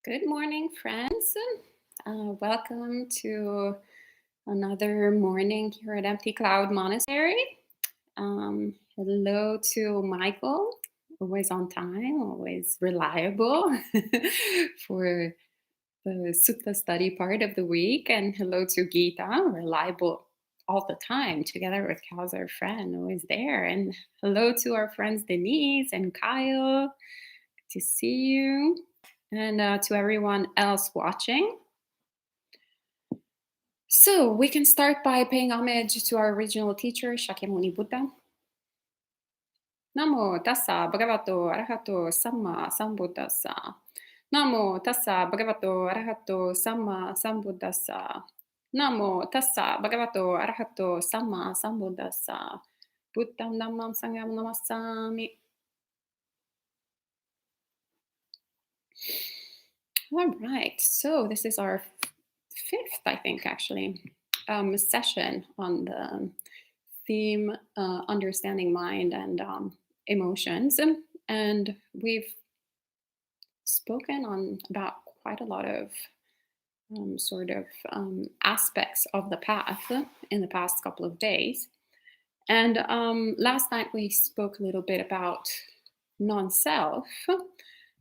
Good morning, friends. Welcome to another morning here at Empty Cloud Monastery. Hello to Michael, always on time, always reliable for the Sutta study part of the week. And hello to Geeta, reliable all the time, together with Cal's our friend, always there. And hello to our friends Denise and Kyle. Good to see you. And to everyone else watching. So we can start by paying homage to our original teacher, Shakyamuni Buddha. Namo tassa bhagavato arahato samma sambuddhassa. Namo tassa bhagavato arahato samma sambuddhassa. Namo tassa bhagavato arahato samma sambuddhassa. Buddham dhammam sangham namassami. All right, so this is our fifth, I think, actually, session on the theme understanding mind and emotions. And we've spoken on about quite a lot of aspects of the path in the past couple of days. And last night we spoke a little bit about non-self.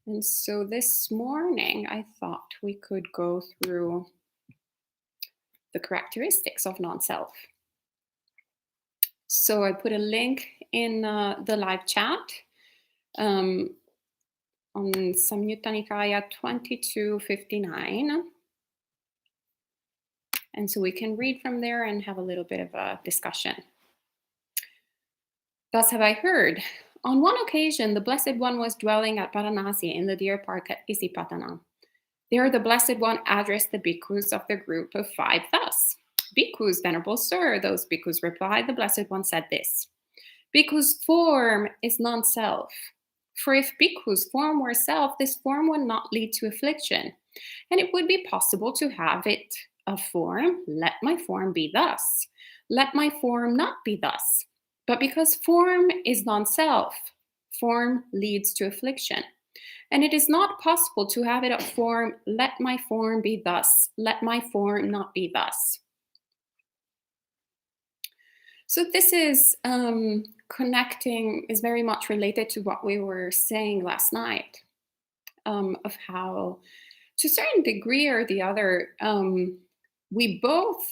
And so this morning I thought we could go through the characteristics of non-self. So I put a link in the live chat on Samyutta Nikaya 2259. And so we can read from there and have a little bit of a discussion. Thus have I heard. On one occasion, the Blessed One was dwelling at Varanasi in the deer park at Isipatana. There the Blessed One addressed the bhikkhus of the group of 5 thus. Bhikkhus, Venerable Sir, those bhikkhus replied, the Blessed One said this. Bhikkhus' form is non-self. For if bhikkhus' form were self, this form would not lead to affliction. And it would be possible to have it a form, let my form be thus. Let my form not be thus. But because form is non-self, form leads to affliction. And it is not possible to have it a form, let my form be thus, let my form not be thus. So this is connecting, is very much related to what we were saying last night, of how, to a certain degree or the other, we both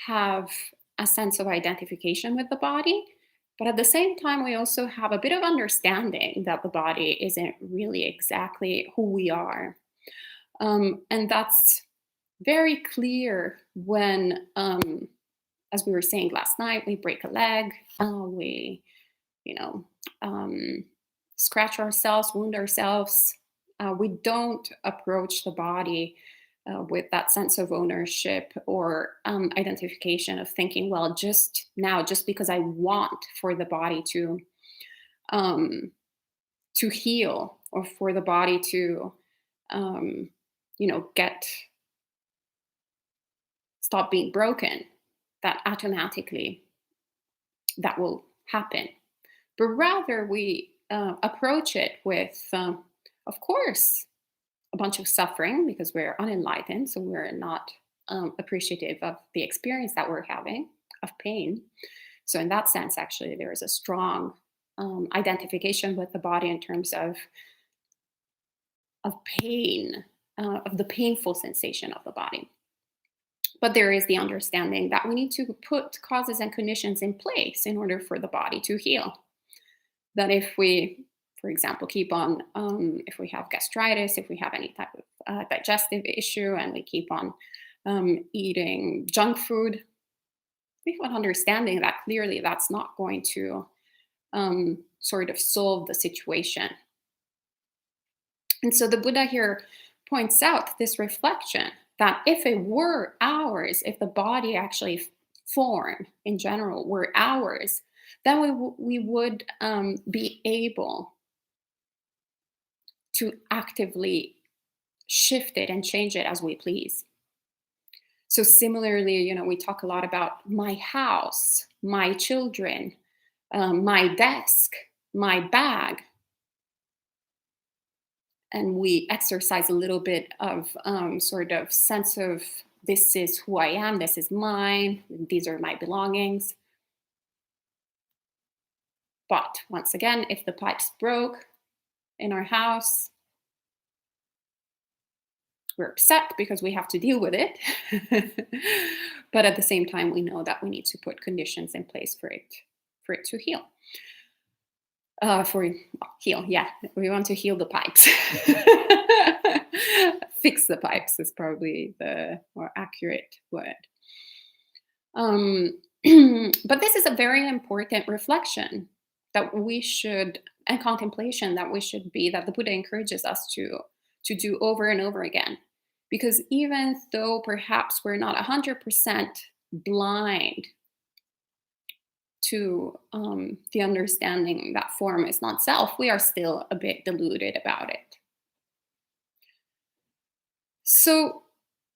have a sense of identification with the body, but at the same time, we also have a bit of understanding that the body isn't really exactly who we are. And that's very clear when, as we were saying last night, we break a leg, we, scratch ourselves, wound ourselves. We don't approach the body with that sense of ownership or identification of thinking, well, just because I want for the body to heal, or for the body to, stop being broken, that automatically that will happen. But rather we approach it with, of course, a bunch of suffering, because we're unenlightened, so we're not appreciative of the experience that we're having of pain. So in that sense, actually, there is a strong identification with the body in terms of pain, of the painful sensation of the body. But there is the understanding that we need to put causes and conditions in place in order for the body to heal. That if we, for example, keep on, if we have gastritis, if we have any type of digestive issue, and we keep on eating junk food, we have an understanding that clearly that's not going to sort of solve the situation. And so the Buddha here points out this reflection that if it were ours, if the body actually form in general were ours, then we would be able to actively shift it and change it as we please. So similarly, we talk a lot about my house, my children, my desk, my bag. and we exercise a little bit of sort of sense of this is who I am, this is mine, these are my belongings. But once again, if the pipes broke in our house, we're upset because we have to deal with it. But at the same time, we know that we need to put conditions in place for it to heal. Heal, yeah. We want to heal the pipes. Fix the pipes is probably the more accurate word. But this is a very important reflection that we should, and contemplation that we should be, that the Buddha encourages us to do over and over again. Because even though perhaps we're not 100% blind to the understanding that form is not self, we are still a bit deluded about it. So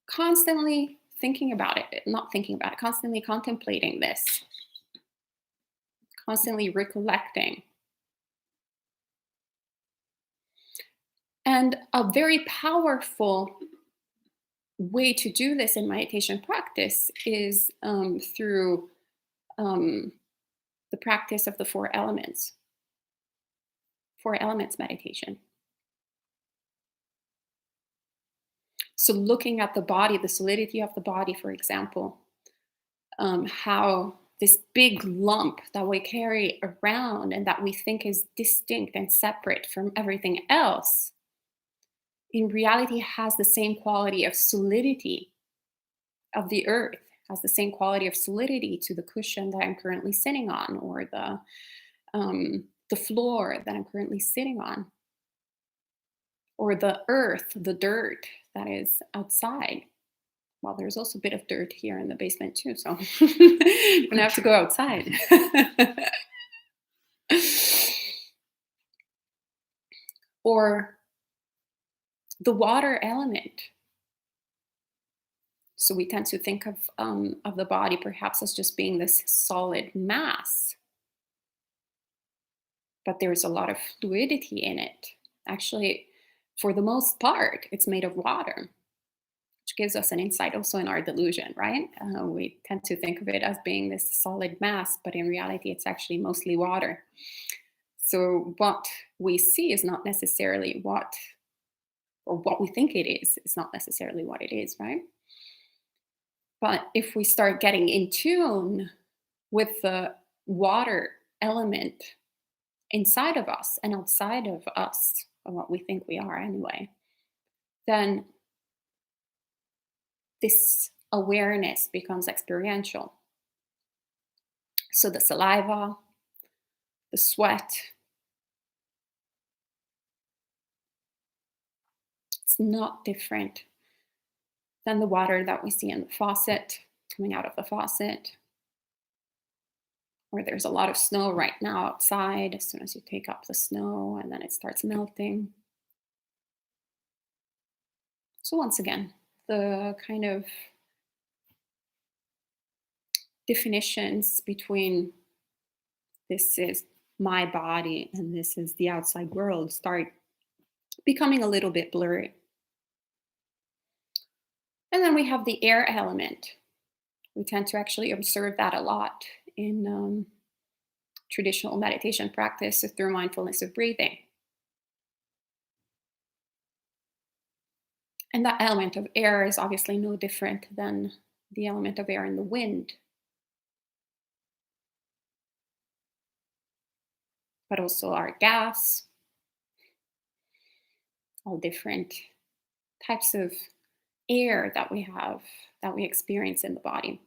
constantly thinking about it, not thinking about it, constantly contemplating this, constantly recollecting. And a very powerful way to do this in meditation practice is through the practice of the 4 elements. 4 elements meditation. So looking at the body, the solidity of the body, for example, how this big lump that we carry around and that we think is distinct and separate from everything else, in reality has the same quality of solidity of the earth, has the same quality of solidity to the cushion that I'm currently sitting on, or the floor that I'm currently sitting on, or the earth, the dirt that is outside. Well, there's also a bit of dirt here in the basement too, so you're gonna have to go outside. Or the water element. So we tend to think of the body perhaps as just being this solid mass, but there's a lot of fluidity in it. Actually, for the most part, it's made of water, which gives us an insight also in our delusion, right? We tend to think of it as being this solid mass, but in reality, it's actually mostly water. So what we see is not necessarily what we think it is. It's not necessarily what it is, right? But if we start getting in tune with the water element inside of us and outside of us, or what we think we are anyway, then this awareness becomes experiential. So the saliva, the sweat, it's not different than the water that we see in the faucet, coming out of the faucet. Or there's a lot of snow right now outside. As soon as you take up the snow, and then it starts melting. So once again, the kind of definitions between this is my body and this is the outside world start becoming a little bit blurry. And then we have the air element. We tend to actually observe that a lot in traditional meditation practice through mindfulness of breathing. And that element of air is obviously no different than the element of air in the wind. But also our gas, all different types of air that we have, that we experience in the body.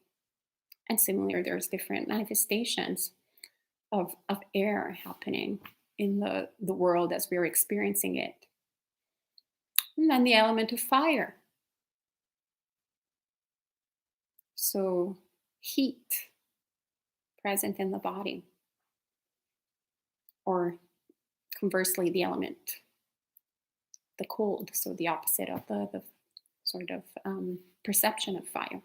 And similarly, there's different manifestations of air happening in the world as we're experiencing it. And then the element of fire. So heat present in the body. Or conversely, the element, the cold, so the opposite of the sort of perception of fire.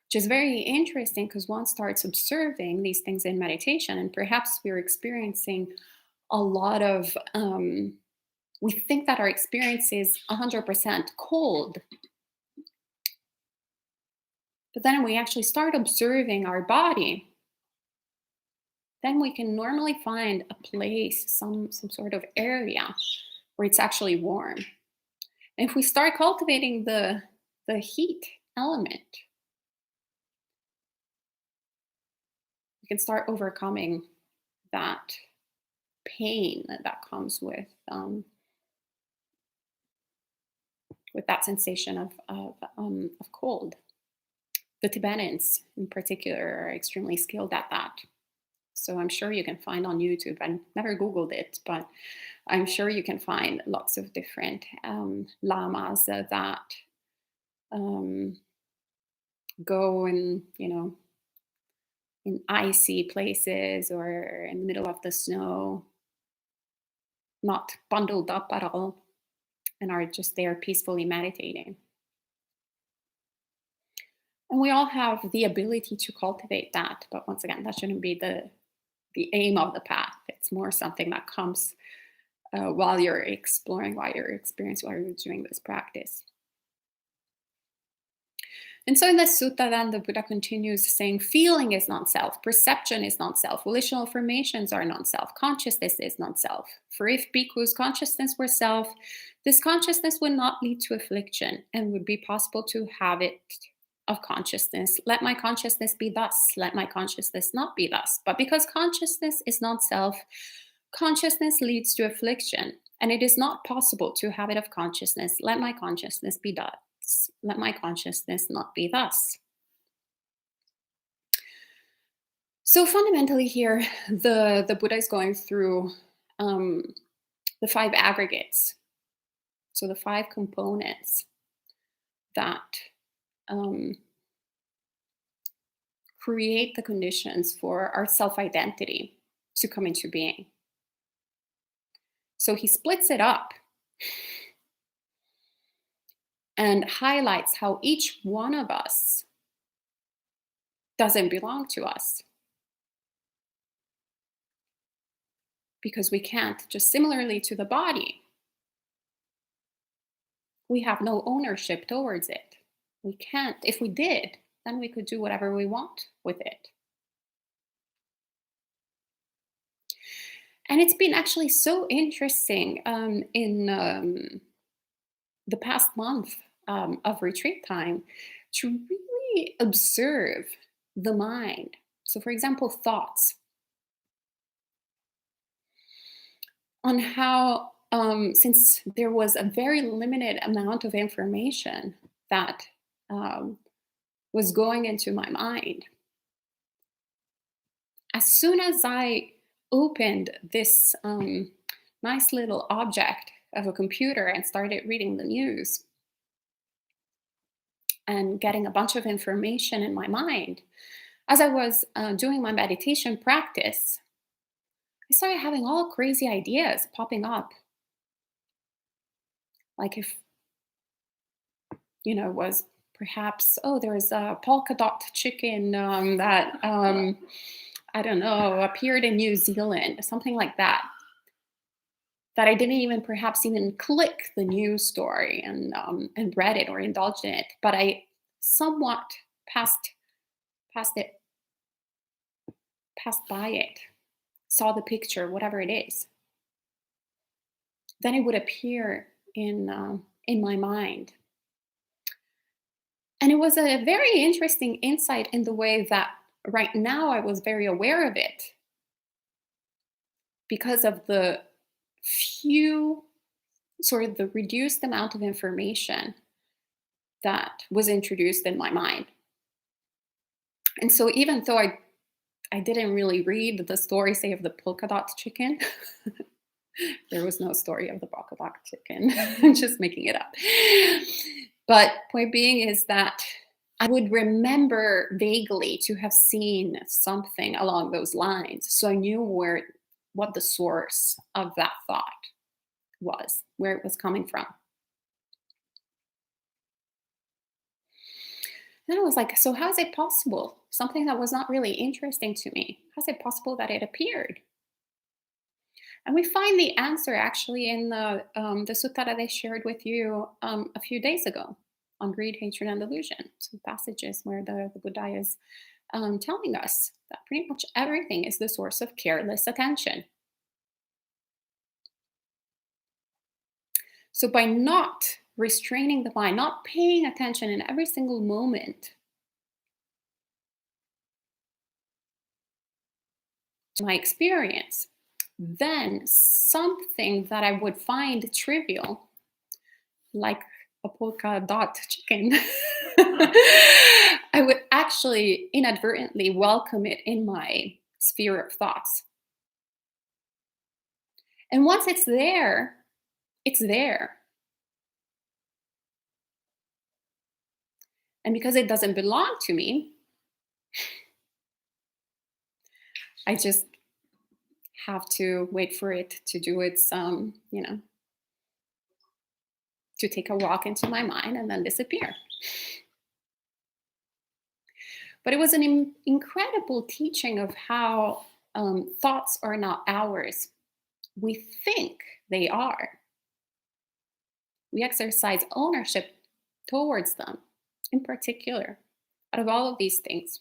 Which is very interesting because one starts observing these things in meditation, and perhaps we're experiencing a lot of We think that our experience is 100% cold. But then we actually start observing our body, then we can normally find a place, some sort of area where it's actually warm. And if we start cultivating the heat element, we can start overcoming that pain that comes with that sensation of cold. The Tibetans, in particular, are extremely skilled at that. So I'm sure you can find on YouTube. I never Googled it, but I'm sure you can find lots of different lamas that go in, in icy places or in the middle of the snow, not bundled up at all, and are just there peacefully meditating. And we all have the ability to cultivate that. But once again, that shouldn't be the aim of the path. It's more something that comes while you're exploring, while you're experiencing, while you're doing this practice. And so in the sutta, then the Buddha continues saying, feeling is non-self, perception is non-self, volitional formations are non-self, consciousness is non-self. For if bhikkhus' consciousness were self, this consciousness would not lead to affliction and would be possible to have it of consciousness. Let my consciousness be thus, let my consciousness not be thus. But because consciousness is not self, consciousness leads to affliction, and it is not possible to have it of consciousness. Let my consciousness be thus. Let my consciousness not be thus. So fundamentally here, the Buddha is going through the 5 aggregates. So the 5 components that create the conditions for our self-identity to come into being. So he splits it up and highlights how each one of us doesn't belong to us. Because we can't, just similarly to the body, we have no ownership towards it. We can't. If we did, then we could do whatever we want with it. And it's been actually so interesting in the past month of retreat time to really observe the mind. So, for example, thoughts. On how, since there was a very limited amount of information that was going into my mind, as soon as I opened this nice little object of a computer and started reading the news and getting a bunch of information in my mind, as I was doing my meditation practice, I started having all crazy ideas popping up. Like if, was perhaps, there's a polka dot chicken that, I don't know, appeared in New Zealand, something like that. That I didn't even perhaps even click the news story and read it or indulged in it, but I somewhat passed by it, saw the picture, whatever it is. Then it would appear in my mind. And it was a very interesting insight in the way that right now I was very aware of it because of the the reduced amount of information that was introduced in my mind. And so even though I didn't really read the story, say, of the polka dot chicken, there was no story of the polka dot chicken. I'm just making it up. But point being is that I would remember vaguely to have seen something along those lines. So I knew what the source of that thought was, where it was coming from. Then I was like, so how is it possible? Something that was not really interesting to me. How is it possible that it appeared? And we find the answer actually in the sutta that I shared with you a few days ago on greed, hatred, and delusion. Some passages where the Buddha is telling us that pretty much everything is the source of careless attention. So by not restraining the mind, not paying attention in every single moment to my experience, then something that I would find trivial, like a polka dot chicken, I would actually inadvertently welcome it in my sphere of thoughts. And once it's there, it's there. And because it doesn't belong to me, I just have to wait for it to do its, to take a walk into my mind and then disappear. But it was an incredible teaching of how thoughts are not ours. We think they are. We exercise ownership towards them, in particular, out of all of these things.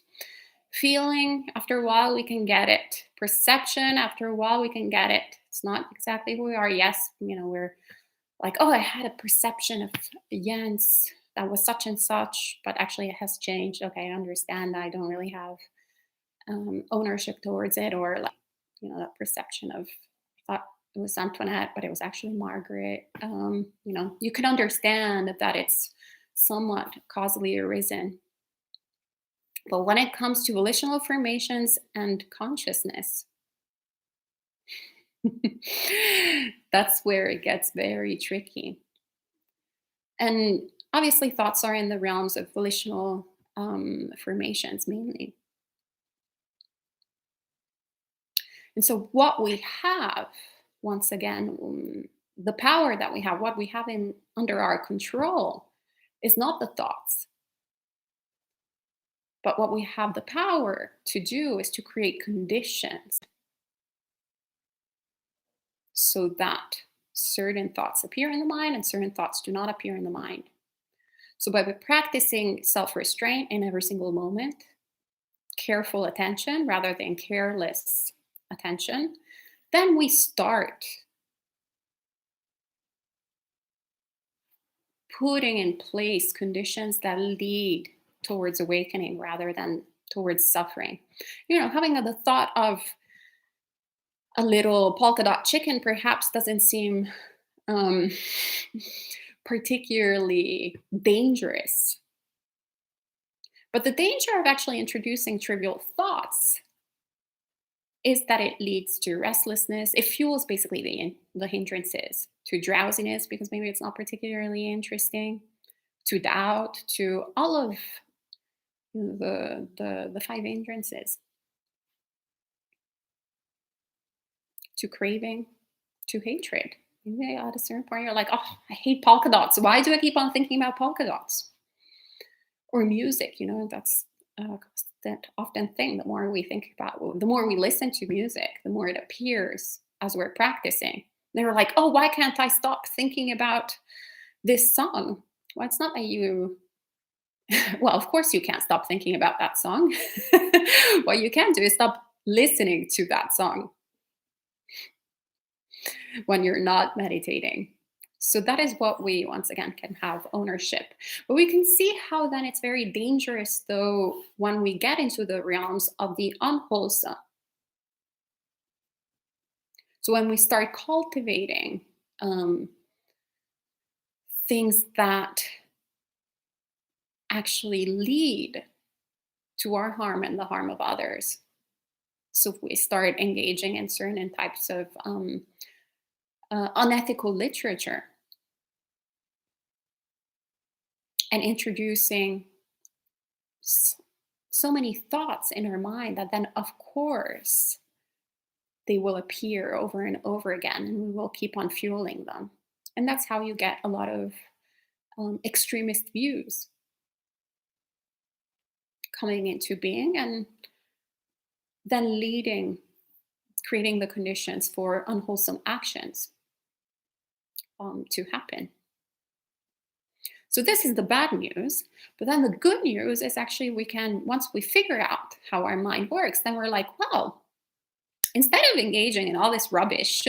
Feeling, after a while, we can get it. Perception, after a while, we can get it. It's not exactly who we are. Yes, we're like, oh, I had a perception of Jens that was such and such, but actually it has changed. Okay, I understand. I don't really have ownership towards it, or like, that perception of, I thought it was Antoinette, but it was actually Margaret. You can understand that it's somewhat causally arisen. But when it comes to volitional formations and consciousness, that's where it gets very tricky. And obviously, thoughts are in the realms of volitional formations mainly. And so, what we have, once again, the power that we have, what we have under our control, is not the thoughts. But what we have the power to do is to create conditions so that certain thoughts appear in the mind and certain thoughts do not appear in the mind. So by practicing self-restraint in every single moment, careful attention rather than careless attention, then we start putting in place conditions that lead towards awakening rather than towards suffering. Having the thought of a little polka dot chicken perhaps doesn't seem particularly dangerous. But the danger of actually introducing trivial thoughts is that it leads to restlessness. It fuels basically the hindrances to drowsiness, because maybe it's not particularly interesting, to doubt, to all of the five hindrances, to craving, to hatred. Maybe at a certain point you're like, oh, I hate polka dots. Why do I keep on thinking about polka dots? Or music, that's that often thing. The more we think about, the more we listen to music, the more it appears as we're practicing. They were like, oh, why can't I stop thinking about this song? Well, it's not that you, well, of course you can't stop thinking about that song. What you can do is stop listening to that song when you're not meditating. So that is what we, once again, can have ownership. But we can see how then it's very dangerous, though, when we get into the realms of the unwholesome. So when we start cultivating things that actually lead to our harm and the harm of others. So if we start engaging in certain types of unethical literature, and introducing so many thoughts in our mind that then, of course, they will appear over and over again, and we will keep on fueling them. And that's how you get a lot of extremist views coming into being, and then creating the conditions for unwholesome actions to happen. So this is the bad news. But then the good news is actually once we figure out how our mind works, then we're like, well, instead of engaging in all this rubbish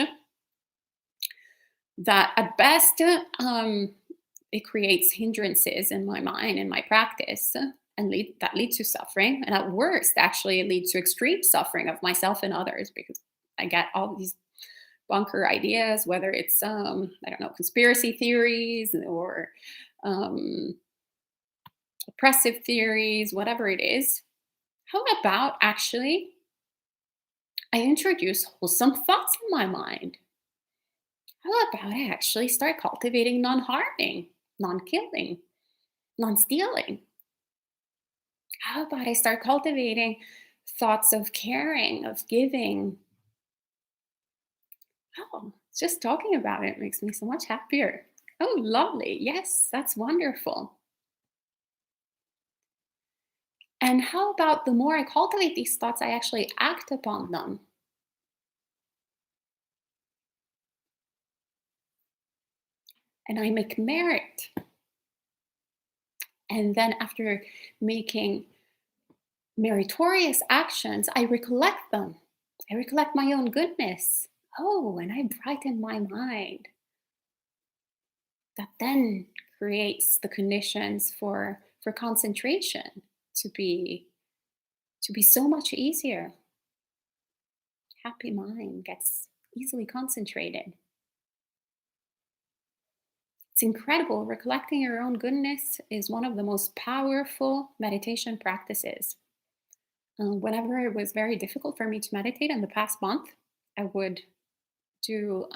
that at best it creates hindrances in my mind and my practice and that lead to suffering, and at worst actually it leads to extreme suffering of myself and others, because I get all these bunker ideas, whether it's I don't know, conspiracy theories or oppressive theories, whatever it is. How about actually I introduce wholesome thoughts in my mind? How about I actually start cultivating non-harming, non-killing, non-stealing? How about I start cultivating thoughts of caring, of giving? Oh, just talking about it makes me so much happier. Oh, lovely. Yes, that's wonderful. And how about the more I cultivate these thoughts, I actually act upon them? And I make merit. And then after making meritorious actions, I recollect them. I recollect my own goodness. Oh, and I brighten my mind. That then creates the conditions for concentration to be so much easier. Happy mind gets easily concentrated. It's incredible. Recollecting your own goodness is one of the most powerful meditation practices. Whenever it was very difficult for me to meditate in the past month, I would do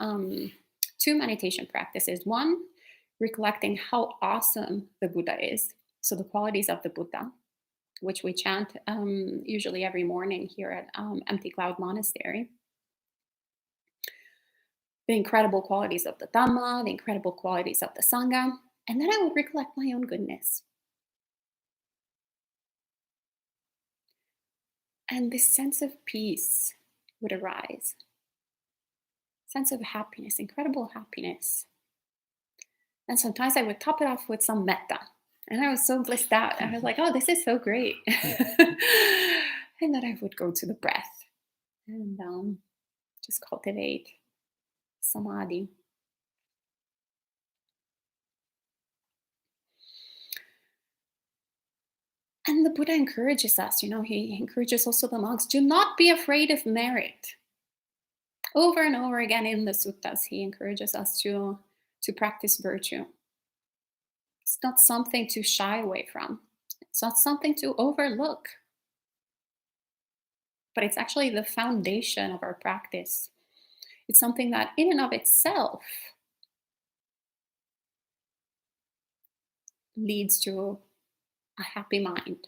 two meditation practices. One, recollecting how awesome the Buddha is. So the qualities of the Buddha, which we chant usually every morning here at Empty Cloud Monastery. The incredible qualities of the Dhamma, the incredible qualities of the Sangha, and then I would recollect my own goodness. And this sense of peace would arise. Sense of happiness, incredible happiness. And sometimes I would top it off with some metta. And I was so blissed out. I was like, oh, this is so great. And then I would go to the breath and just cultivate samadhi. And the Buddha encourages us, he encourages also the monks, do not be afraid of merit. Over and over again in the suttas, he encourages us to practice virtue. It's not something to shy away from. It's not something to overlook. But it's actually the foundation of our practice. It's something that in and of itself leads to a happy mind.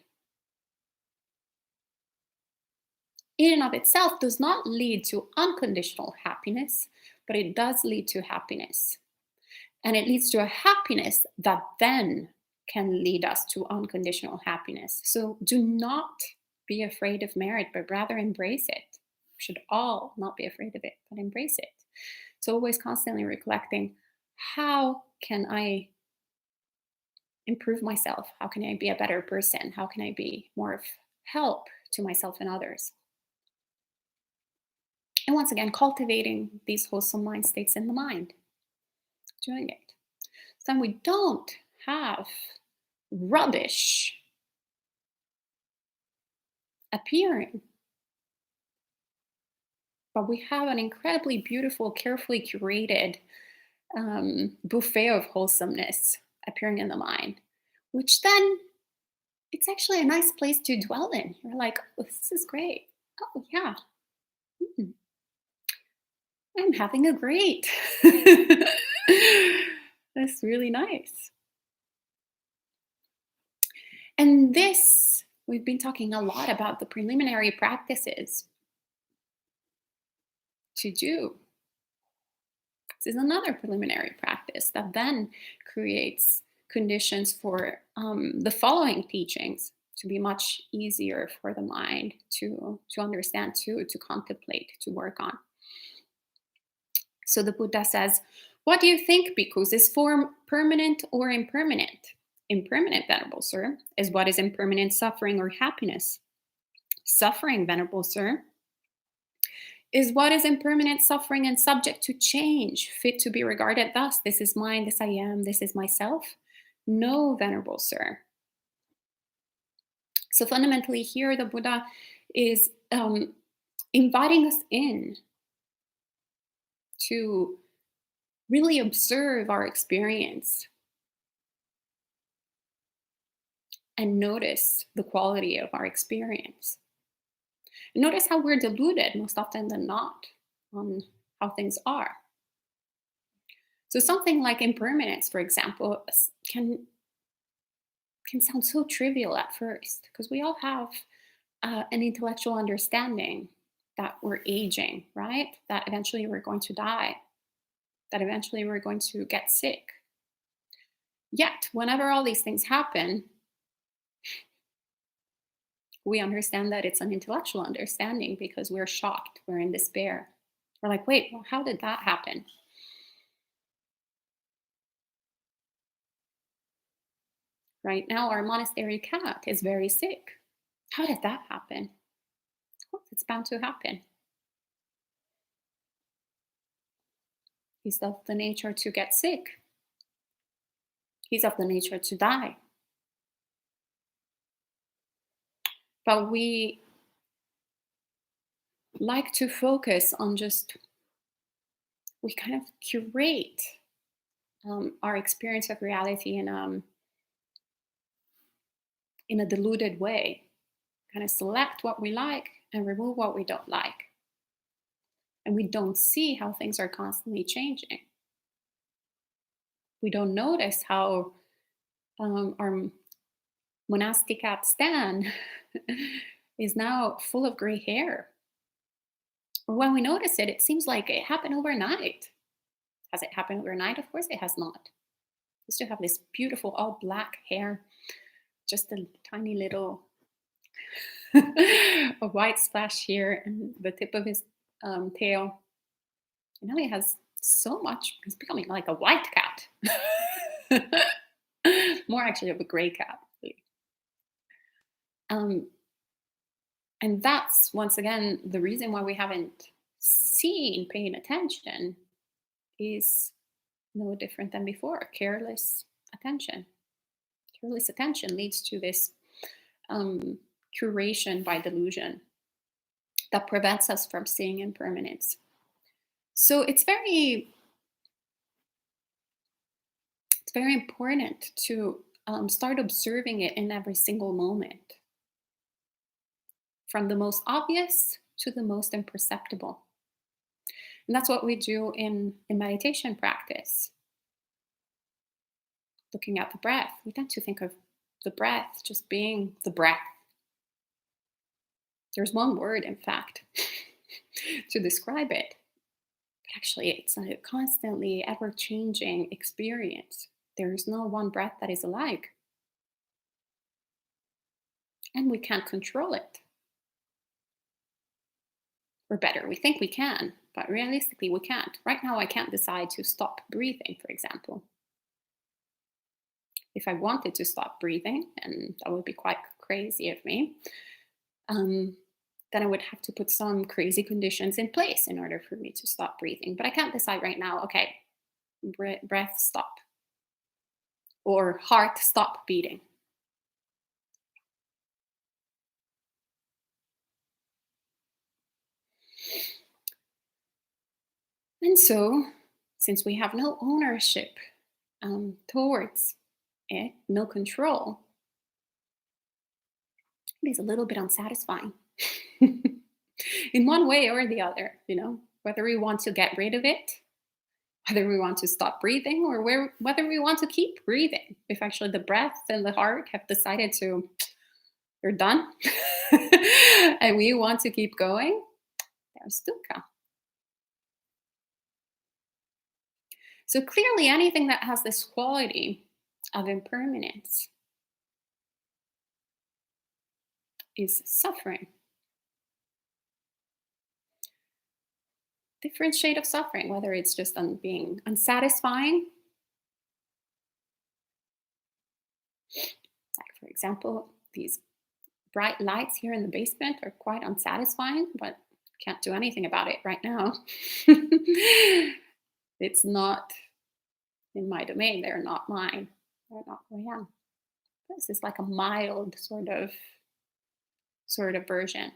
In and of itself does not lead to unconditional happiness, but it does lead to happiness. And it leads to a happiness that then can lead us to unconditional happiness. So do not be afraid of merit, but rather embrace it. We should all not be afraid of it, but embrace it. So always constantly reflecting, how can I improve myself? How can I be a better person? How can I be more of help to myself and others? And once again, cultivating these wholesome mind states in the mind. Doing it. So then we don't have rubbish appearing. But we have an incredibly beautiful, carefully curated buffet of wholesomeness appearing in the mind, which then it's actually a nice place to dwell in. You're like, oh, this is great. Oh, yeah. I'm having a great. That's really nice. And this, we've been talking a lot about the preliminary practices to do. This is another preliminary practice that then creates conditions for the following teachings to be much easier for the mind to understand, to contemplate, to work on. So the Buddha says, what do you think, bhikkhus? Is form permanent or impermanent? Impermanent, Venerable Sir, is what is impermanent, suffering or happiness. Suffering, Venerable Sir, is what is impermanent, suffering, and subject to change, fit to be regarded thus. This is mine, this I am, this is myself. No, Venerable Sir. So fundamentally here, the Buddha is inviting us in to really observe our experience and notice the quality of our experience. Notice how we're deluded most often than not on how things are. So something like impermanence, for example, can sound so trivial at first because we all have an intellectual understanding that we're aging, right? That eventually we're going to die, that eventually we're going to get sick. Yet, whenever all these things happen, we understand that it's an intellectual understanding because we're shocked, we're in despair. We're like, wait, well, how did that happen? Right now, our monastery cat is very sick. How did that happen? Well, it's bound to happen. He's of the nature to get sick. He's of the nature to die. But we like to focus on we kind of curate our experience of reality in a deluded way, kind of select what we like and remove what we don't like. And we don't see how things are constantly changing. We don't notice how our monastic cat Stan is now full of gray hair. Or when we notice it, it seems like it happened overnight. Has it happened overnight? Of course it has not. He used to have this beautiful all black hair, just a tiny little a white splash here and the tip of his tail. And now he has so much, he's becoming like a white cat. More actually of a gray cat. And that's, once again, the reason why we haven't seen paying attention is no different than before. Careless attention. Careless attention leads to this curation by delusion that prevents us from seeing impermanence. So it's very important to start observing it in every single moment, from the most obvious to the most imperceptible. And that's what we do in meditation practice. Looking at the breath, we tend to think of the breath just being the breath. There's one word, in fact, to describe it. But actually, it's a constantly ever-changing experience. There is no one breath that is alike. And we can't control it. Or better, we think we can, but realistically we can't. Right now, I can't decide to stop breathing, for example. If I wanted to stop breathing, and that would be quite crazy of me, then I would have to put some crazy conditions in place in order for me to stop breathing. But I can't decide right now, okay, breath stop, or heart stop beating. And so, since we have no ownership towards it, no control, it is a little bit unsatisfying in one way or the other, whether we want to get rid of it, whether we want to stop breathing, or whether we want to keep breathing. If actually the breath and the heart have decided you're done, and we want to keep going, there's dukkha. So clearly anything that has this quality of impermanence is suffering. Different shade of suffering, whether it's just on being unsatisfying. Like, for example, these bright lights here in the basement are quite unsatisfying, but can't do anything about it right now. It's not in my domain. They're not mine. They're not who I am. This is like a mild sort of version.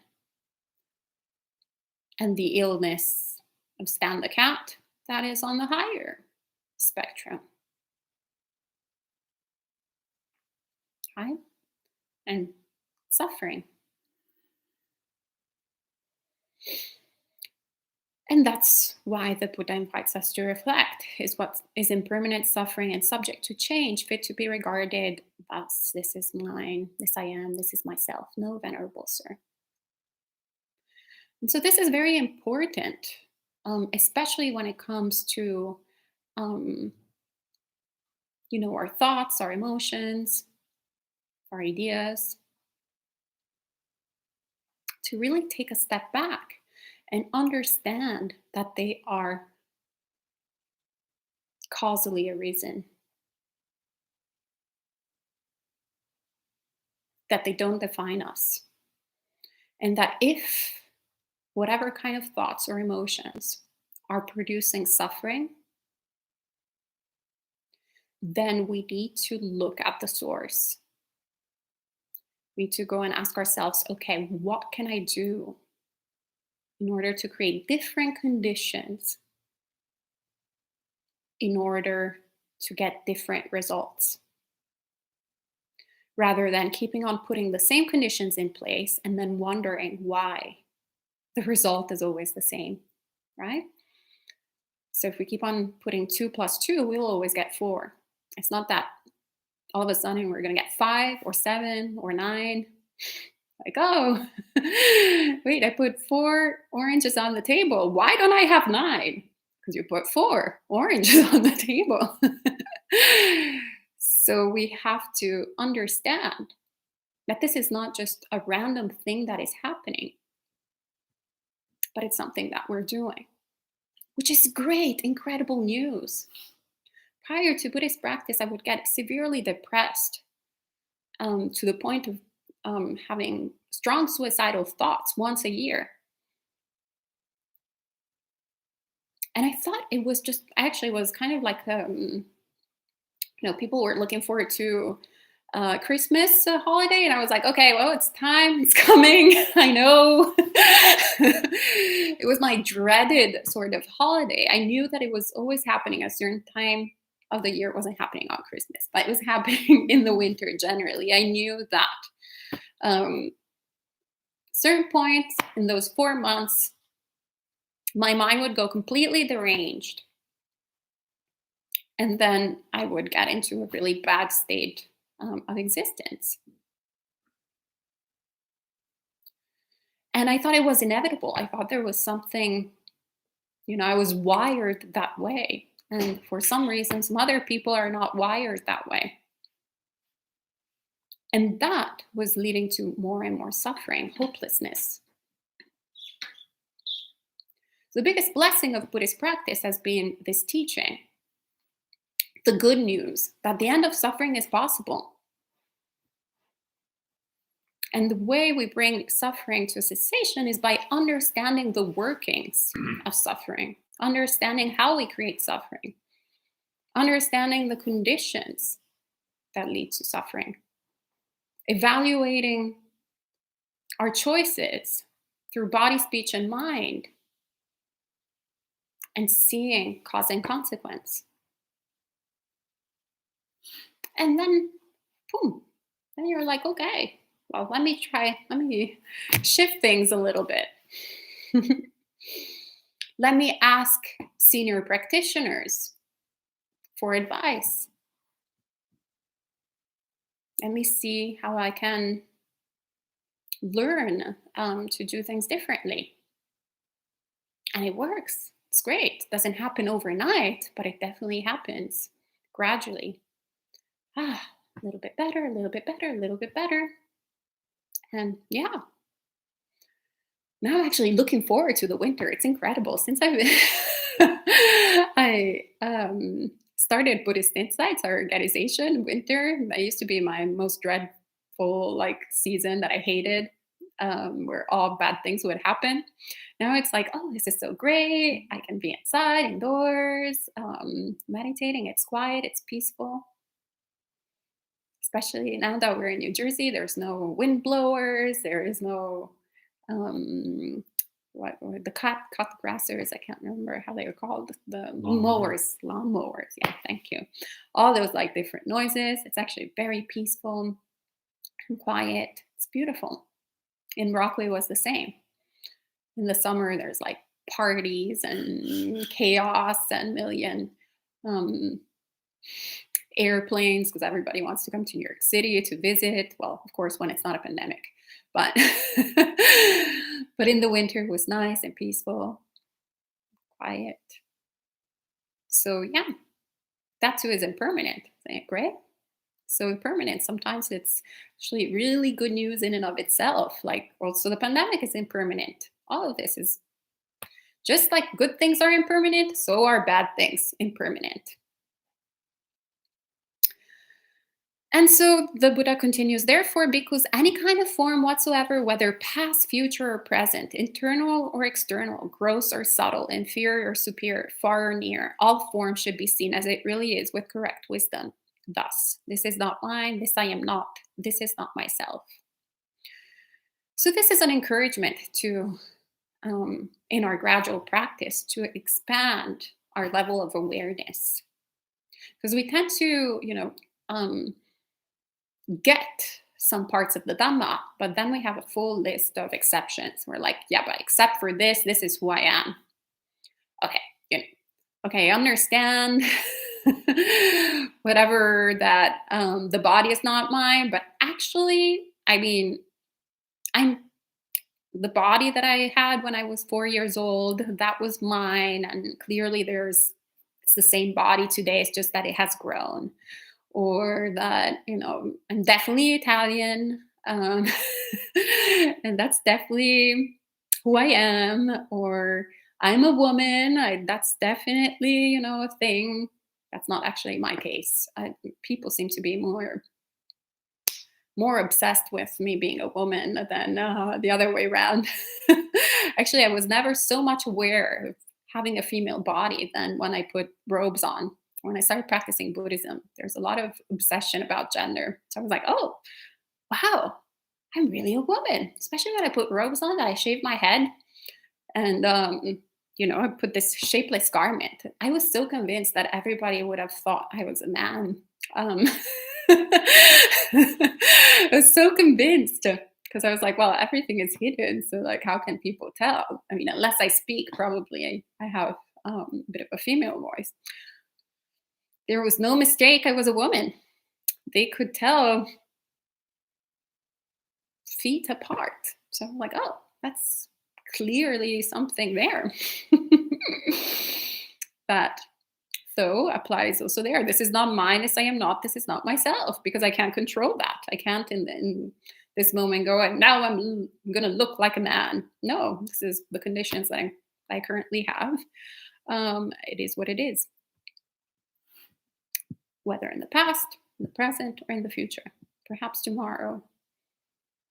And the illness of Stan the cat, that is on the higher spectrum. Right? And suffering. And that's why the Buddha invites us to reflect. Is what is impermanent, suffering, and subject to change fit to be regarded thus? This is mine, this I am, this is myself. No, venerable sir. And so this is very important, especially when it comes to, our thoughts, our emotions, our ideas, to really take a step back and understand that they are causally arisen, that they don't define us, and that if whatever kind of thoughts or emotions are producing suffering, then we need to look at the source. We need to go and ask ourselves, okay, what can I do in order to create different conditions in order to get different results? Rather than keeping on putting the same conditions in place and then wondering why the result is always the same, right? So if we keep on putting 2 plus 2, we'll always get 4. It's not that all of a sudden we're going to get 5 or 7 or 9. Like, oh, wait, I put 4 oranges on the table. Why don't I have 9? Because you put 4 oranges on the table. So we have to understand that this is not just a random thing that is happening, but it's something that we're doing, which is great, incredible news. Prior to Buddhist practice, I would get severely depressed to the point of having strong suicidal thoughts once a year. And I thought it was just, actually was kind of like, people were looking forward to Christmas holiday. And I was like, okay, well, it's time, it's coming. I know. It was my dreaded sort of holiday. I knew that it was always happening at a certain time of the year. It wasn't happening on Christmas, but it was happening in the winter generally. I knew that. Certain points in those 4 months, my mind would go completely deranged. And then I would get into a really bad state of existence. And I thought it was inevitable. I thought there was something, I was wired that way. And for some reason, some other people are not wired that way. And that was leading to more and more suffering, hopelessness. The biggest blessing of Buddhist practice has been this teaching. The good news that the end of suffering is possible. And the way we bring suffering to cessation is by understanding the workings of suffering, understanding how we create suffering, understanding the conditions that lead to suffering, evaluating our choices through body, speech, and mind, and seeing cause and consequence. And then, boom, then you're like, okay, well, let me shift things a little bit. Let me ask senior practitioners for advice. Let me see how I can learn to do things differently. And it works. It's great. It doesn't happen overnight, but it definitely happens gradually. A little bit better, a little bit better, a little bit better. And yeah, now I'm actually looking forward to the winter. It's incredible. Since I started Buddhist Insights, our organization, winter, that used to be my most dreadful like season that I hated, where all bad things would happen. Now it's like, oh, this is so great. I can be inside, indoors, meditating. It's quiet, it's peaceful. Especially now that we're in New Jersey, there's no wind blowers, there is no um what the cut grassers, I can't remember how they are called, the Lawnmower. mowers, lawn mowers. Yeah, thank you. All those like different noises. It's actually very peaceful and quiet. It's beautiful. In Rockaway was the same. In the summer, there's like parties and chaos and million um airplanes because everybody wants to come to New York City to visit. Well, of course, when it's not a pandemic, but but in the winter it was nice and peaceful, quiet. So yeah, that too is impermanent. Isn't it great? So impermanent. Sometimes it's actually really good news in and of itself. Like also the pandemic is impermanent. All of this is just like good things are impermanent, so are bad things impermanent. And so the Buddha continues, therefore, bhikkhus, any kind of form whatsoever, whether past, future, or present, internal or external, gross or subtle, inferior or superior, far or near, all forms should be seen as it really is with correct wisdom. Thus, this is not mine, this I am not, this is not myself. So, this is an encouragement to, in our gradual practice, to expand our level of awareness. Because we tend to, get some parts of the Dhamma, but then we have a full list of exceptions. We're like, yeah, but except for this, this is who I am. Okay, you know, okay, I understand whatever that the body is not mine, but actually, I mean, I'm the body that I had when I was 4 years old, that was mine. And clearly it's the same body today, it's just that it has grown. Or that, I'm definitely Italian. And that's definitely who I am. Or I'm a woman. That's definitely, a thing. That's not actually my case. People seem to be more obsessed with me being a woman than the other way around. Actually, I was never so much aware of having a female body than when I put robes on. When I started practicing Buddhism, there's a lot of obsession about gender. So I was like, oh, wow, I'm really a woman, especially when I put robes on that I shave my head and, I put this shapeless garment. I was so convinced that everybody would have thought I was a man. Um, I was so convinced because I was like, well, everything is hidden. So, like, how can people tell? I mean, unless I speak, probably I have a bit of a female voice. There was no mistake. I was a woman. They could tell feet apart. So I'm like, oh, that's clearly something there. That so applies also there. This is not mine, this I am not, this is not myself, because I can't control that. I can't in this moment go, and now I'm going to look like a man. No, this is the conditions that I currently have. It is what it is, whether in the past, in the present, or in the future. Perhaps tomorrow,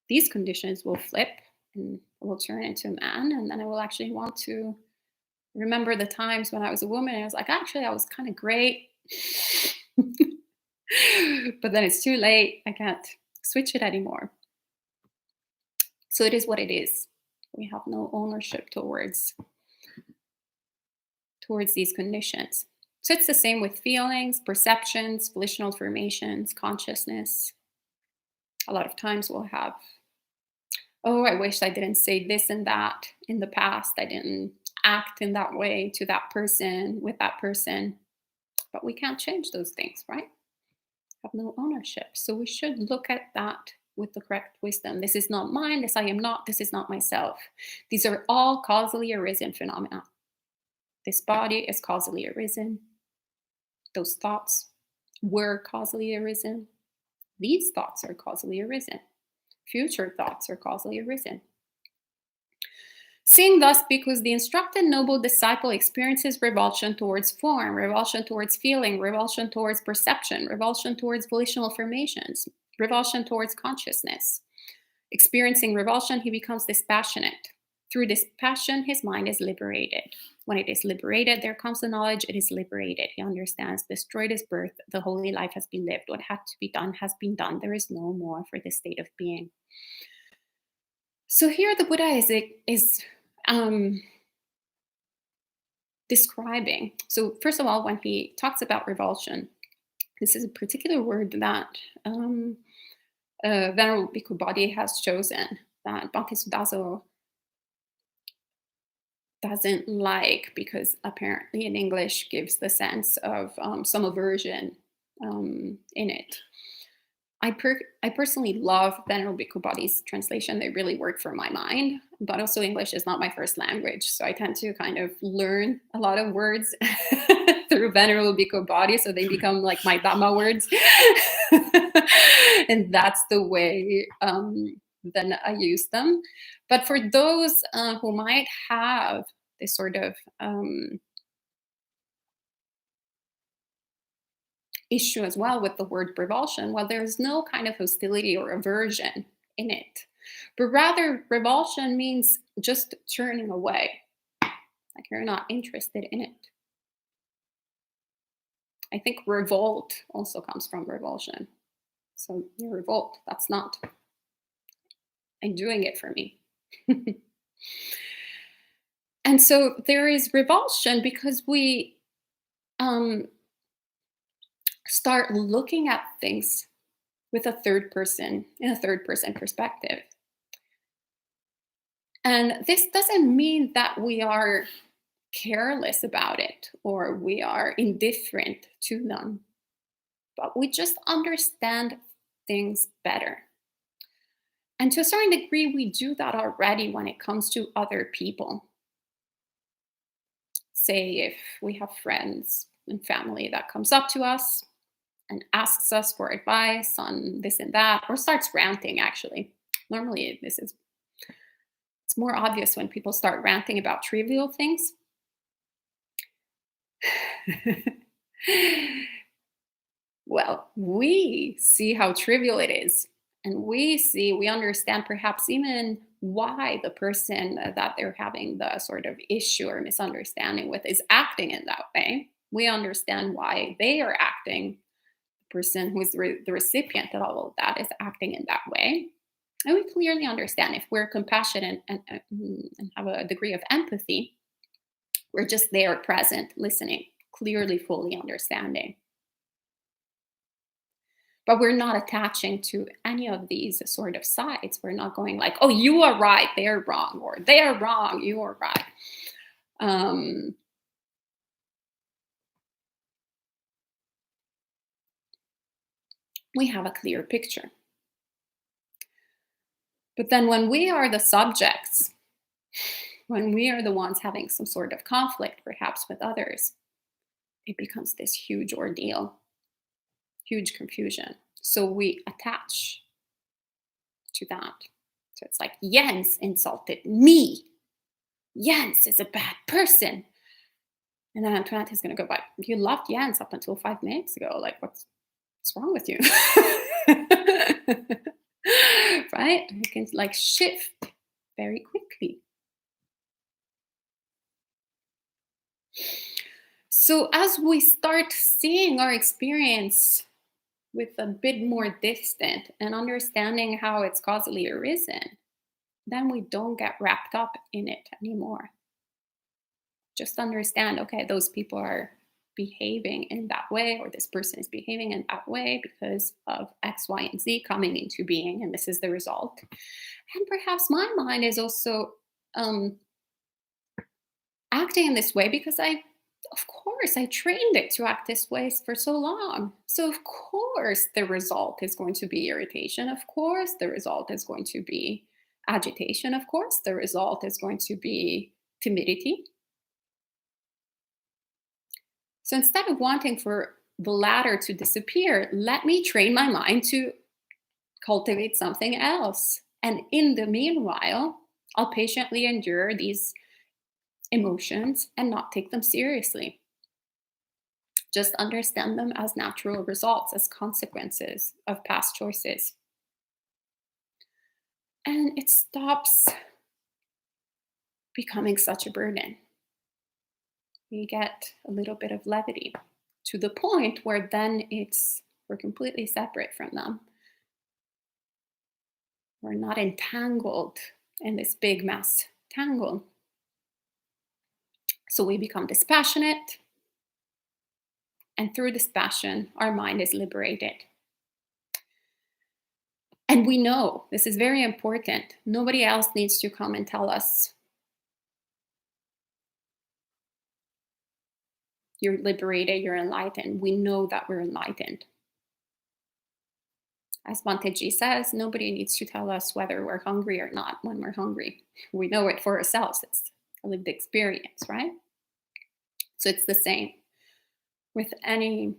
these conditions will flip and will turn into a man, and then I will actually want to remember the times when I was a woman and I was like, actually, I was kind of great. But then it's too late. I can't switch it anymore. So it is what it is. We have no ownership towards these conditions. So it's the same with feelings, perceptions, volitional formations, consciousness. A lot of times we'll have, oh, I wish I didn't say this and that in the past. I didn't act in that way to that person, with that person. But we can't change those things, right? Have no ownership. So we should look at that with the correct wisdom. This is not mine, this I am not, this is not myself. These are all causally arisen phenomena. This body is causally arisen. Those thoughts were causally arisen. These thoughts are causally arisen. Future thoughts are causally arisen. Seeing thus, because the instructed noble disciple experiences revulsion towards form, revulsion towards feeling, revulsion towards perception, revulsion towards volitional formations, revulsion towards consciousness. Experiencing revulsion, he becomes dispassionate. Through dispassion, his mind is liberated. When it is liberated, there comes the knowledge it is liberated. He understands, destroyed is birth, the holy life has been lived, what had to be done has been done, there is no more for this state of being. So here the Buddha is describing. So first of all, when he talks about revulsion, this is a particular word that Venerable Bhikkhu Bodhi has chosen, that Bhante Sudazo doesn't like, because apparently in English gives the sense of some aversion in it. I personally love Venerable Bhikkhu Bodhi's translation. They really work for my mind, but also English is not my first language. So I tend to kind of learn a lot of words through Venerable Bhikkhu Bodhi, so they become like my Dhamma words. And that's the way then I use them. But for those who might have this sort of issue as well with the word revulsion, well, there's no kind of hostility or aversion in it, but rather revulsion means just turning away, like you're not interested in it. I think revolt also comes from revulsion. So you revolt, that's not and doing it for me. And so there is revulsion because we start looking at things with a third person, in a third person perspective. And this doesn't mean that we are careless about it or we are indifferent to them, but we just understand things better. And to a certain degree, we do that already when it comes to other people. Say if we have friends and family that comes up to us and asks us for advice on this and that, or starts ranting, actually. Normally, it's more obvious when people start ranting about trivial things. Well, we see how trivial it is. And we understand perhaps even why the person that they're having the sort of issue or misunderstanding with is acting in that way. We understand why they are acting. The person who is the recipient of all of that is acting in that way. And we clearly understand if we're compassionate and have a degree of empathy, we're just there present, listening, clearly, fully understanding. But we're not attaching to any of these sort of sides. We're not going like, oh, you are right, they're wrong, or they are wrong, you are right. We have a clear picture. But then when we are the subjects, when we are the ones having some sort of conflict, perhaps with others, it becomes this huge ordeal, huge confusion. So we attach to that. So it's like, Jens insulted me. Jens is a bad person. And then Antoinette is going to go, but you loved Jens up until 5 minutes ago. Like, what's wrong with you? Right? You can like shift very quickly. So as we start seeing our experience with a bit more distant and understanding how it's causally arisen, then we don't get wrapped up in it anymore. Just understand, okay, those people are behaving in that way, or this person is behaving in that way because of X, Y, and Z coming into being, and this is the result. And perhaps my mind is also acting in this way because of course, I trained it to act this way for so long. So of course, the result is going to be irritation. Of course, the result is going to be agitation. Of course, the result is going to be timidity. So instead of wanting for the latter to disappear, let me train my mind to cultivate something else. And in the meanwhile, I'll patiently endure these emotions and not take them seriously. Just understand them as natural results, as consequences of past choices. And it stops becoming such a burden. We get a little bit of levity to the point where then we're completely separate from them. We're not entangled in this big mess tangle. So we become dispassionate, and through dispassion, our mind is liberated. And we know, this is very important, nobody else needs to come and tell us you're liberated, you're enlightened. We know that we're enlightened. As Bhanteji says, nobody needs to tell us whether we're hungry or not when we're hungry. We know it for ourselves. It's a lived experience, right? So it's the same with any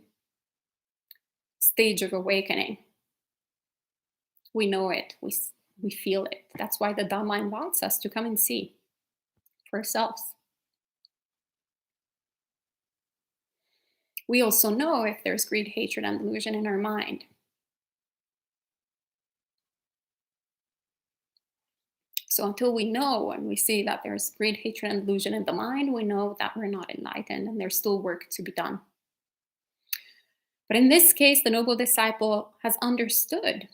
stage of awakening. We know it, we feel it. That's why the Dhamma invites us to come and see for ourselves. We also know if there's greed, hatred, and delusion in our mind. So until we know and we see that there's greed, hatred, and delusion in the mind, we know that we're not enlightened and there's still work to be done. But in this case, the noble disciple has understood.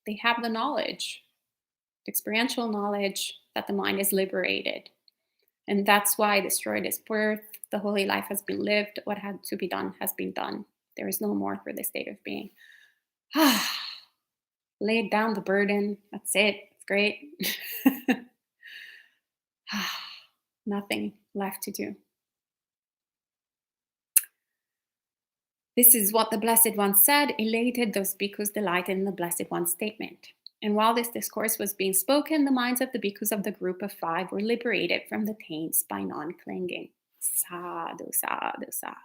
They have the knowledge, the experiential knowledge that the mind is liberated. And that's why destroyed is birth, the holy life has been lived, what had to be done has been done. There is no more for this state of being. Laid down the burden, that's it, it's great. Nothing left to do. This is what the Blessed One said, elated those bhikkhus delighted in the Blessed One's statement. And while this discourse was being spoken, the minds of the bhikkhus of the group of 5 were liberated from the taints by non-clinging. Sadhu, sadhu, sadhu.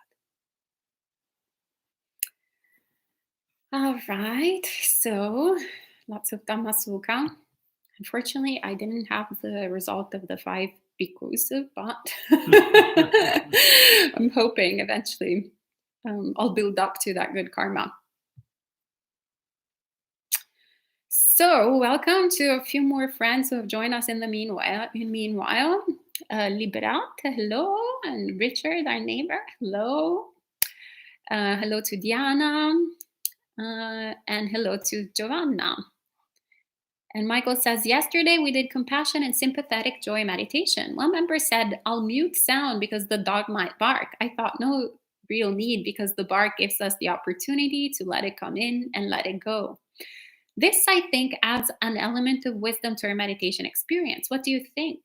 All right, so lots of Dhamma Sukha. Unfortunately, I didn't have the result of the 5 bhikkhus, but I'm hoping eventually I'll build up to that good karma. So, welcome to a few more friends who have joined us in the meanwhile. Liberat, hello, and Richard, our neighbor, hello. Hello to Diana, and hello to Giovanna. And Michael says, yesterday we did compassion and sympathetic joy meditation. One member said, I'll mute sound because the dog might bark. I thought no real need because the bark gives us the opportunity to let it come in and let it go. This, I think, adds an element of wisdom to our meditation experience. What do you think?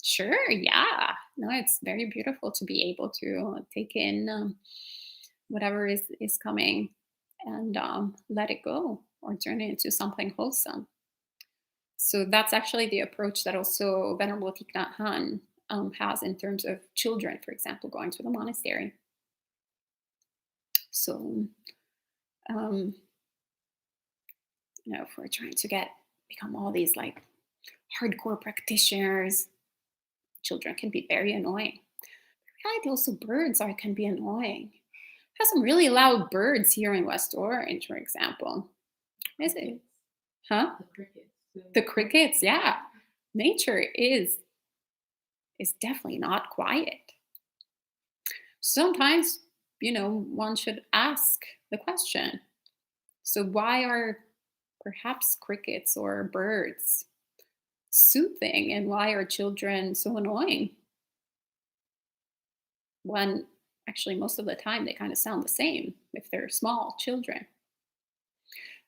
Sure, yeah. No, it's very beautiful to be able to take in whatever is coming and let it go or turn it into something wholesome. So that's actually the approach that also Venerable Thich Nhat Hanh has in terms of children, for example, going to the monastery. So, if we're trying to become all these like hardcore practitioners, children can be very annoying. Reality also birds can be annoying. Have some really loud birds here in West Orange, for example. Is it? Huh? The crickets. The crickets, yeah. Nature is definitely not quiet. Sometimes, one should ask the question. So why are perhaps crickets or birds soothing, and why are children so annoying? When actually most of the time they kind of sound the same if they're small children.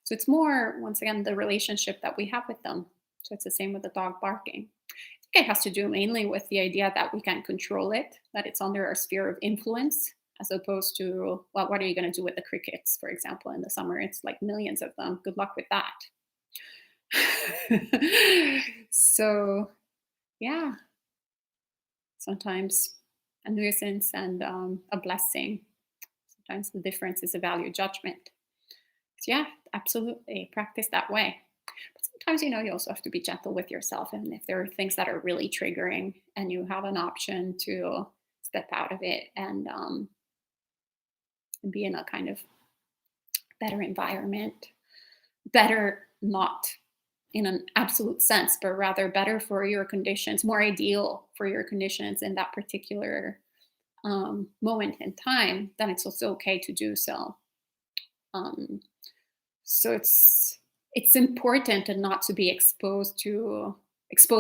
So it's more, once again, the relationship that we have with them. So it's the same with the dog barking. I think it has to do mainly with the idea that we can't control it, that it's under our sphere of influence, as opposed to, well, what are you going to do with the crickets, for example, in the summer? It's like millions of them. Good luck with that. So, yeah, sometimes a nuisance and a blessing. Sometimes the difference is a value judgment. Yeah, absolutely. Practice that way. But sometimes, you also have to be gentle with yourself. And if there are things that are really triggering and you have an option to step out of it and be in a kind of better environment, better not in an absolute sense, but rather better for your conditions, more ideal for your conditions in that particular moment in time, then it's also okay to do so. Um, so it's important and not to be expose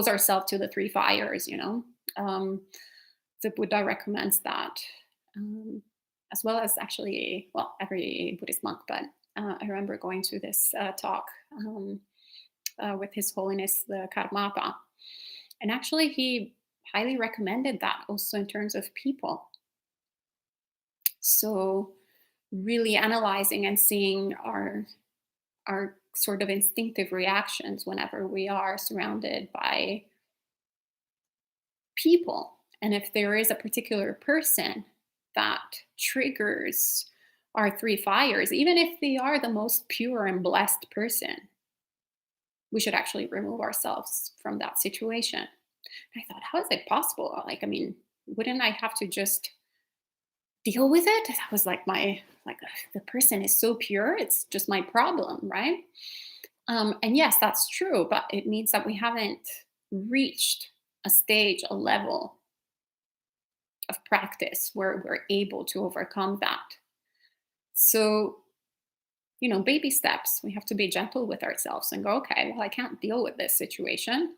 ourselves to the three fires. um, the Buddha recommends that, um, as well as actually, well, every Buddhist monk. But I remember going to this talk with His Holiness the Karmapa, and actually he highly recommended that also in terms of people. So really analyzing and seeing our sort of instinctive reactions whenever we are surrounded by people. And if there is a particular person that triggers our three fires, even if they are the most pure and blessed person, we should actually remove ourselves from that situation. And I thought, how is it possible? Like, I mean, wouldn't I have to just deal with it? That was like the person is so pure, it's just my problem, right? And yes, that's true, but it means that we haven't reached a stage, a level of practice where we're able to overcome that. So, baby steps. We have to be gentle with ourselves and go, okay, well, I can't deal with this situation.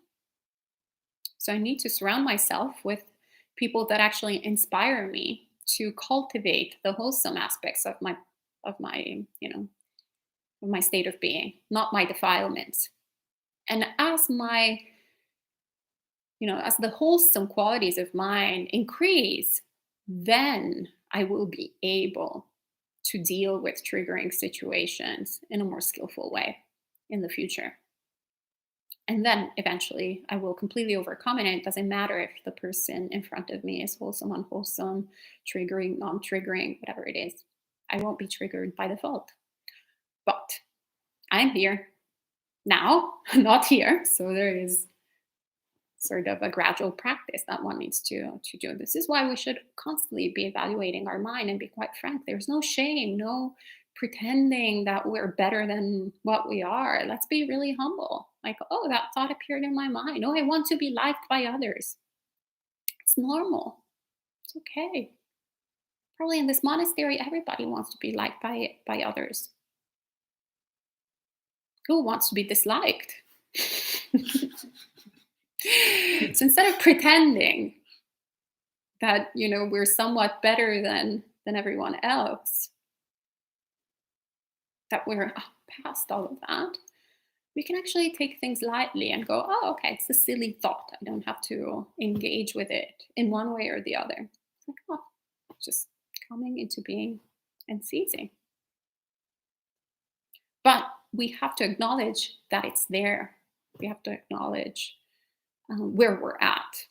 So I need to surround myself with people that actually inspire me to cultivate the wholesome aspects of my state of being, not my defilements. And as the wholesome qualities of mine increase, then I will be able to deal with triggering situations in a more skillful way in the future. And then eventually I will completely overcome it. And it doesn't matter if the person in front of me is wholesome, unwholesome, triggering, non triggering, whatever it is. I won't be triggered by default. But I'm here now, not here. So there is sort of a gradual practice that one needs to do. This is why we should constantly be evaluating our mind and be quite frank. There's no shame, no pretending that we're better than what we are. Let's be really humble. Like, oh, that thought appeared in my mind. Oh, I want to be liked by others. It's normal. It's okay. Probably in this monastery, everybody wants to be liked by others. Who wants to be disliked? So instead of pretending that we're somewhat better than everyone else, that we're past all of that, we can actually take things lightly and go, oh, okay, it's a silly thought. I don't have to engage with it in one way or the other. It's like, oh, just coming into being and ceasing. But we have to acknowledge that it's there. We have to acknowledge where we're at.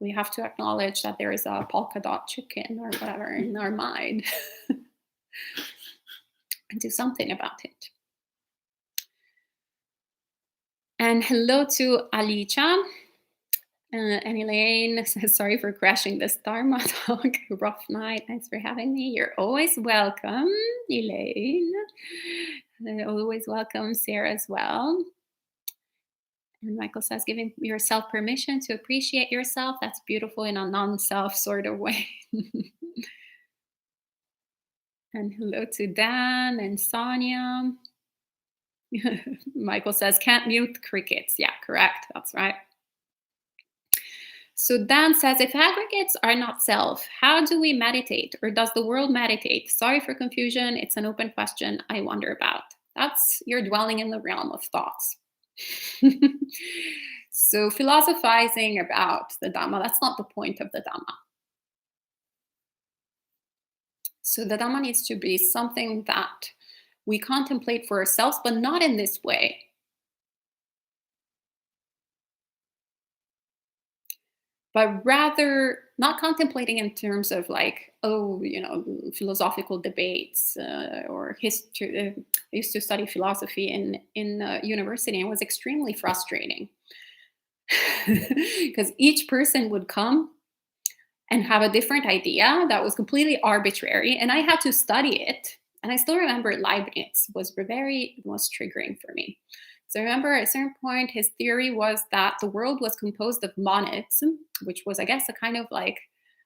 We have to acknowledge that there is a polka dot chicken or whatever in our mind and do something about it. And hello to Alicia. And Elaine says, sorry for crashing this Dharma talk. Rough night. Thanks for having me. You're always welcome, Elaine. And always welcome, Sarah, as well. And Michael says, giving yourself permission to appreciate yourself. That's beautiful in a non-self sort of way. And hello to Dan and Sonia. Michael says, can't mute crickets. Yeah, correct. That's right. So Dan says, if aggregates are not self, how do we meditate? Or does the world meditate? Sorry for confusion. It's an open question I wonder about. You're dwelling in the realm of thoughts. So philosophizing about the Dhamma, that's not the point of the Dhamma. So the Dhamma needs to be something that we contemplate for ourselves, but not in this way. but rather not contemplating in terms of like, oh, philosophical debates or history. I used to study philosophy in university, and it was extremely frustrating because each person would come and have a different idea that was completely arbitrary, and I had to study it. And I still remember Leibniz was triggering for me. So I remember at a certain point, his theory was that the world was composed of monads, which was, I guess, a kind of like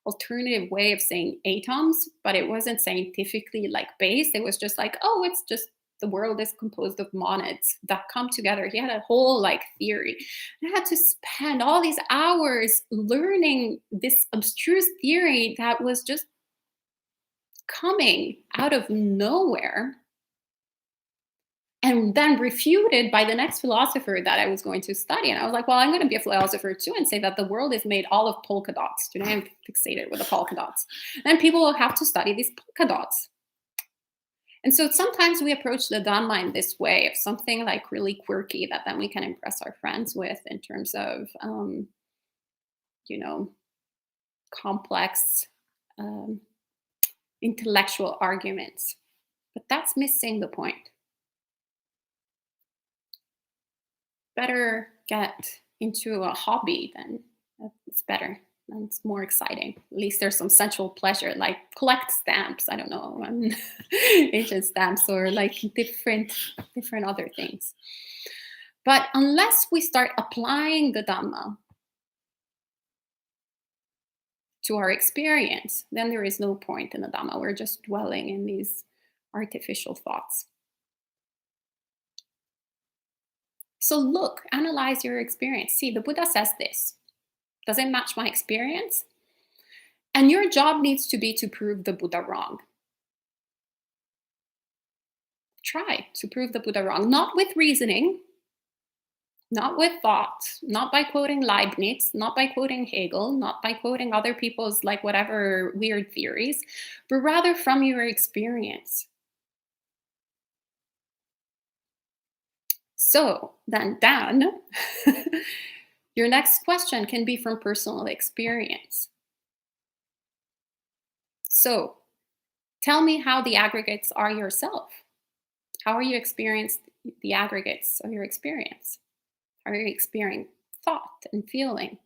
alternative way of saying atoms, but it wasn't scientifically like based. It was just like, oh, it's just the world is composed of monads that come together. He had a whole like theory. And I had to spend all these hours learning this abstruse theory that was just coming out of nowhere and then refuted by the next philosopher that I was going to study. And I was like, well, I'm going to be a philosopher too and say that the world is made all of polka dots. Today I'm fixated with the polka dots. And people will have to study these polka dots. And so sometimes we approach the Dhamma in this way of something like really quirky that then we can impress our friends with in terms of, complex intellectual arguments. But that's missing the point. Better get into a hobby, then it's better. And it's more exciting. At least there's some sensual pleasure, like collect stamps. I don't know, ancient stamps or like different other things. But unless we start applying the Dhamma to our experience, then there is no point in the Dhamma. We're just dwelling in these artificial thoughts. So look, analyze your experience. See, the Buddha says this. Does it match my experience? And your job needs to be to prove the Buddha wrong. Try to prove the Buddha wrong, not with reasoning, not with thought, not by quoting Leibniz, not by quoting Hegel, not by quoting other people's like whatever weird theories, but rather from your experience. So then, Dan, your next question can be from personal experience. So tell me how the aggregates are yourself. How are you experiencing the aggregates of your experience? How are you experiencing thought and feeling?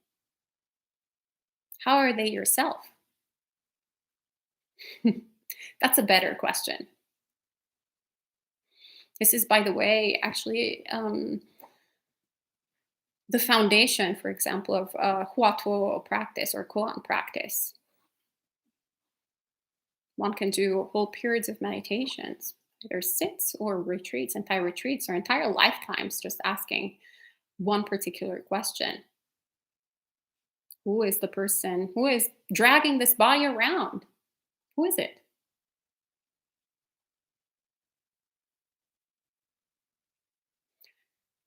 How are they yourself? That's a better question. This is, by the way, actually the foundation, for example, of Huatuo practice or Koan practice. One can do whole periods of meditations, either sits or retreats, entire retreats or entire lifetimes, just asking one particular question. Who is the person who is dragging this body around? Who is it?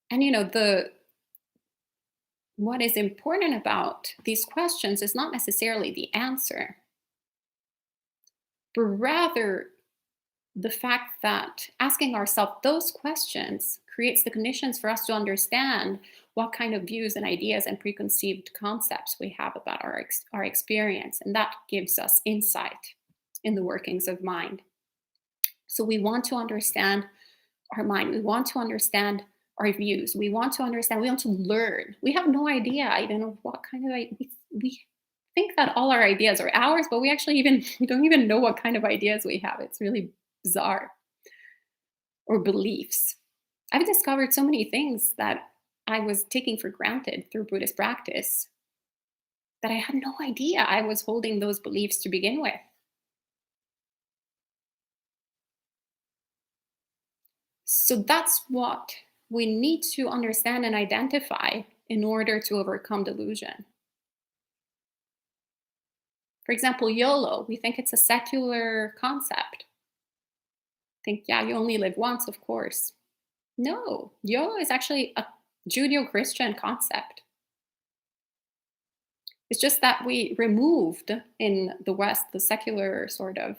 And what is important about these questions is not necessarily the answer, but rather the fact that asking ourselves those questions creates the conditions for us to understand what kind of views and ideas and preconceived concepts we have about our experience. And that gives us insight in the workings of mind. So we want to understand our mind. We want to understand our views. We want to understand. We want to learn. We have no idea even of what kind of we think that all our ideas are ours, but we don't even know what kind of ideas we have. It's really bizarre. Or beliefs. I've discovered so many things that I was taking for granted through Buddhist practice that I had no idea I was holding those beliefs to begin with. So that's what we need to understand and identify in order to overcome delusion. For example, YOLO, we think it's a secular concept. Think, yeah, you only live once, of course. No, YOLO is actually a Judeo-Christian concept. It's just that we removed in the West, the secular sort of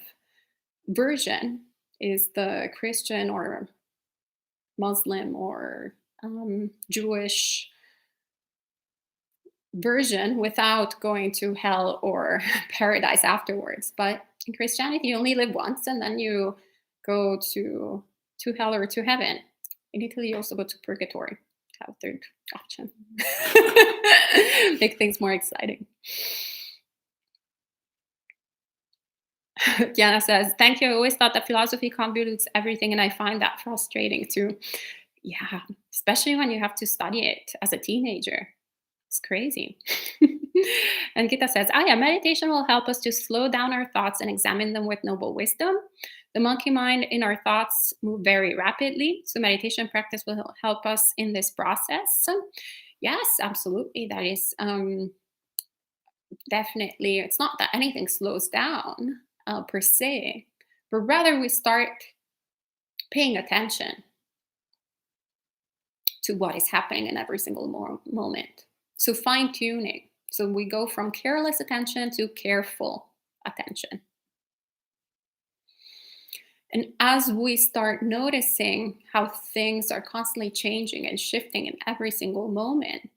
version is the Christian or Muslim or Jewish version without going to hell or paradise afterwards. But in Christianity, you only live once, and then you go to hell or to heaven. In Italy, you also go to purgatory. Have a third option. Make things more exciting. Diana says, thank you. I always thought that philosophy convolutes everything, and I find that frustrating too. Yeah, especially when you have to study it as a teenager. It's crazy. And Gita says, Ayya, meditation will help us to slow down our thoughts and examine them with noble wisdom. The monkey mind in our thoughts move very rapidly, so meditation practice will help us in this process. Yes, absolutely. That is definitely, it's not that anything slows down per se, but rather we start paying attention to what is happening in every single moment. So fine tuning. So we go from careless attention to careful attention. And as we start noticing how things are constantly changing and shifting in every single moment,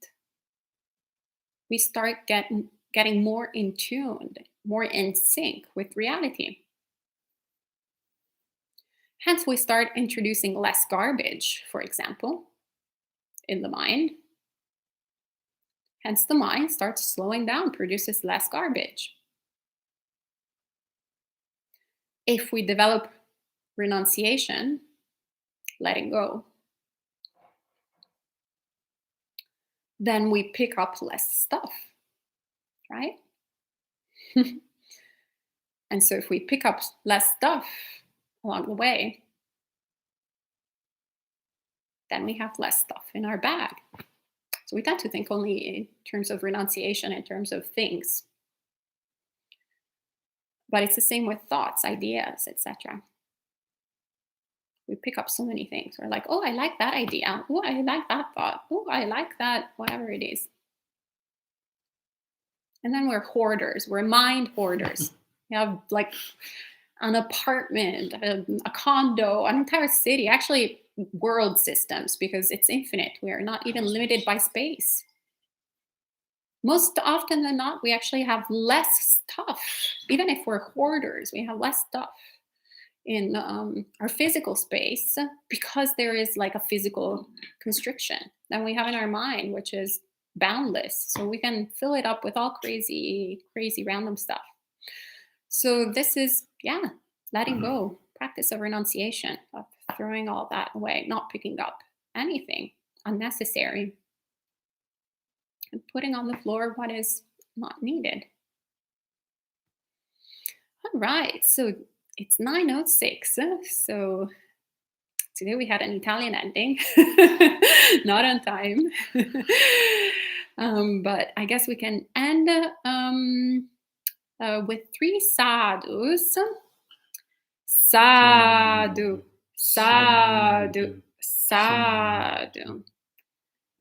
we start getting more in tune, more in sync with reality. Hence, we start introducing less garbage, for example, in the mind. Hence, the mind starts slowing down, produces less garbage. If we develop renunciation, letting go, then we pick up less stuff, right? And so if we pick up less stuff along the way, then we have less stuff in our bag. So we tend to think only in terms of renunciation, in terms of things. But it's the same with thoughts, ideas, etc. We pick up so many things. We're like, oh, I like that idea. Oh, I like that thought. Oh, I like that, whatever it is. And then we're hoarders. We're mind hoarders. We have like an apartment, a condo, an entire city, actually world systems, because it's infinite. We are not even limited by space. Most often than not, we actually have less stuff. Even if we're hoarders, we have less stuff in our physical space because there is like a physical constriction than we have in our mind, which is boundless. So we can fill it up with all crazy random stuff. So this is, letting go, practice of renunciation, of throwing all that away, not picking up anything unnecessary, and putting on the floor what is not needed. All right, so it's 9:06. So today we had an Italian ending, not on time. But I guess we can end with 3 sadhus. Sadhu, sadhu, sadhu.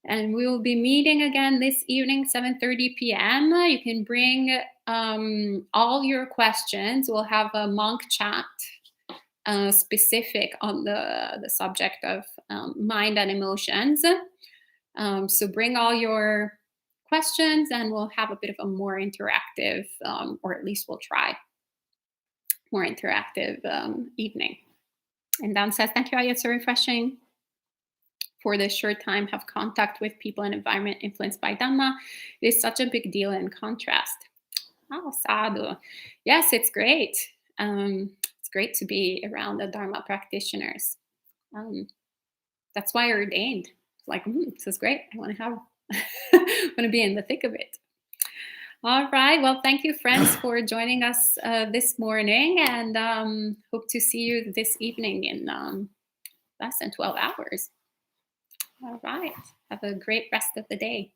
And we will be meeting again this evening, 7:30 p.m. You can bring all your questions. We'll have a monk chat specific on the subject of mind and emotions. So bring all your questions and we'll have a bit of a more interactive, or at least we'll try, more interactive evening. And Dan says, thank you, Ayya, it's so refreshing for this short time have contact with people and environment influenced by Dhamma. It is such a big deal in contrast. Oh, sadhu. Yes, it's great. It's great to be around the Dharma practitioners. That's why I ordained. Like, this is great. I want to have, I want to be in the thick of it. All right. Well, thank you, friends, for joining us this morning, and hope to see you this evening in less than 12 hours. All right. Have a great rest of the day.